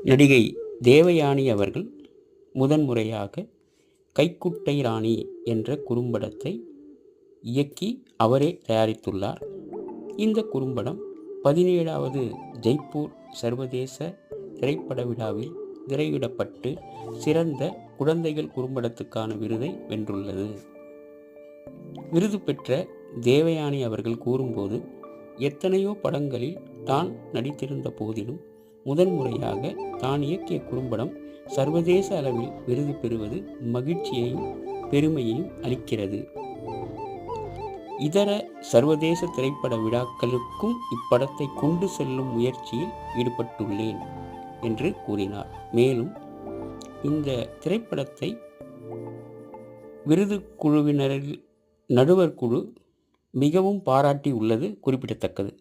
நடிகை தேவயானி அவர்கள் முதன்முறையாக கைக்குட்டை ராணி என்ற குறும்படத்தை இயக்கி அவரே தயாரித்துள்ளார். இந்த குறும்படம் 17வது ஜெய்ப்பூர் சர்வதேச திரைப்பட விழாவில் திரையிடப்பட்டு சிறந்த குழந்தைகள் குறும்படத்துக்கான விருதை வென்றுள்ளது. விருது பெற்ற தேவயானி அவர்கள் கூறும்போது, எத்தனையோ படங்களில் தான் நடித்திருந்த போதிலும் முதன்முறையாக தான் இயக்கிய குறும்படம் சர்வதேச அளவில் விருது பெறுவது மகிழ்ச்சியையும் பெருமையையும் அளிக்கிறது. இதர சர்வதேச திரைப்பட விழாக்களுக்கும் இப்படத்தை கொண்டு செல்லும் முயற்சியில் ஈடுபட்டுள்ளேன் என்று கூறினார். மேலும் இந்த திரைப்படத்தை விருது குழுவினரில் நடுவர் குழு மிகவும் பாராட்டி உள்ளது குறிப்பிடத்தக்கது.